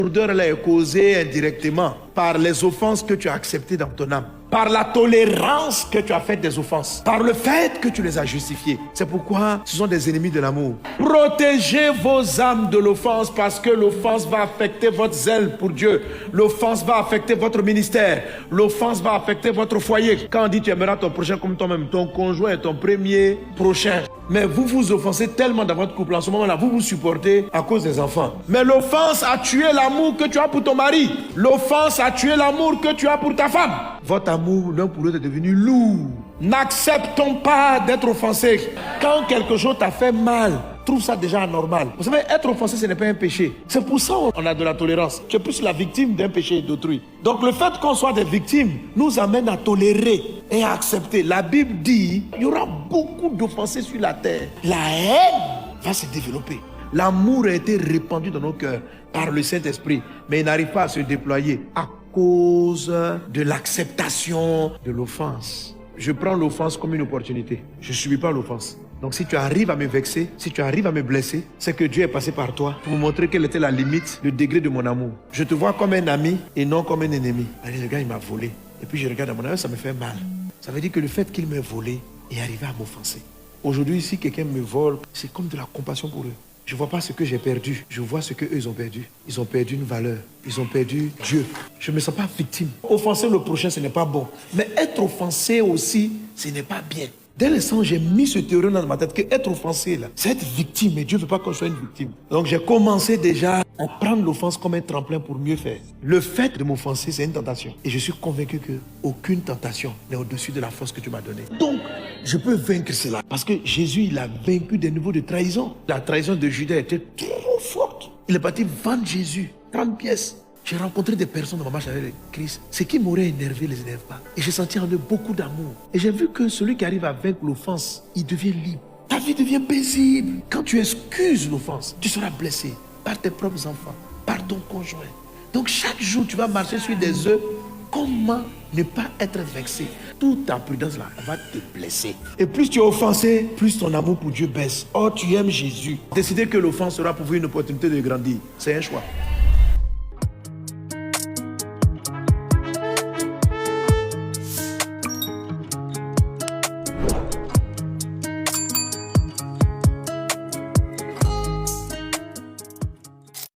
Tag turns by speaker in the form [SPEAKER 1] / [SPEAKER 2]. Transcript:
[SPEAKER 1] Lourdeur là est causée indirectement par les offenses que tu as acceptées dans ton âme, par la tolérance que tu as faite des offenses, par le fait que tu les as justifiées. C'est pourquoi ce sont des ennemis de l'amour. Protégez vos âmes de l'offense parce que l'offense va affecter votre zèle pour Dieu. L'offense va affecter votre ministère. L'offense va affecter votre foyer. Quand on dit tu aimeras ton prochain comme toi-même, ton conjoint est ton premier prochain. Mais vous vous offensez tellement dans votre couple en ce moment-là, vous vous supportez à cause des enfants. Mais l'offense a tué l'amour que tu as pour ton mari. L'offense a tué l'amour que tu as pour ta femme. Votre amour l'un pour l'autre est devenu lourd. N'acceptons pas d'être offensés. Quand quelque chose t'a fait mal, trouve ça déjà anormal. Vous savez, être offensé, ce n'est pas un péché. C'est pour ça qu'on a de la tolérance. Tu es plus la victime d'un péché d'autrui. Donc le fait qu'on soit des victimes nous amène à tolérer et à accepter. La Bible dit, il y aura beaucoup d'offensés sur la terre. La haine va se développer. L'amour a été répandu dans nos cœurs par le Saint-Esprit, mais il n'arrive pas à se déployer à cause de l'acceptation de l'offense. Je prends l'offense comme une opportunité. Je ne subis pas l'offense. Donc si tu arrives à me vexer, si tu arrives à me blesser, c'est que Dieu est passé par toi pour me montrer quelle était la limite, le degré de mon amour. Je te vois comme un ami et non comme un ennemi. Allez, le gars, il m'a volé. Et puis je regarde à mon ami, ça me fait mal. Ça veut dire que le fait qu'il m'ait volé est arrivé à m'offenser. Aujourd'hui, si quelqu'un me vole, c'est comme de la compassion pour eux. Je ne vois pas ce que j'ai perdu, je vois ce qu'eux ils ont perdu. Ils ont perdu une valeur, ils ont perdu Dieu. Je ne me sens pas victime. Offenser le prochain, ce n'est pas bon. Mais être offensé aussi, ce n'est pas bien. Dès l'instant, j'ai mis ce théorème dans ma tête que être offensé, là, c'est être victime. Et Dieu ne veut pas qu'on soit une victime. Donc j'ai commencé déjà à prendre l'offense comme un tremplin pour mieux faire. Le fait de m'offenser, c'est une tentation. Et je suis convaincu qu'aucune tentation n'est au-dessus de la force que tu m'as donnée. Donc, je peux vaincre cela. Parce que Jésus, il a vaincu des niveaux de trahison. La trahison de Judas était trop forte. Il est parti vendre Jésus, 30 pièces. J'ai rencontré des personnes dans ma marche avec Christ. Ce qui m'aurait énervé les énerve pas. Et j'ai senti en eux beaucoup d'amour. Et j'ai vu que celui qui arrive à vaincre l'offense, il devient libre. Ta vie devient paisible. Quand tu excuses l'offense, tu seras blessé par tes propres enfants, par ton conjoint. Donc chaque jour, tu vas marcher sur des œufs. Comment ne pas être vexé? Toute ta prudence là va te blesser. Et plus tu es offensé, plus ton amour pour Dieu baisse. Or, tu aimes Jésus. Décider que l'offense sera pour vous une opportunité de grandir, c'est un choix.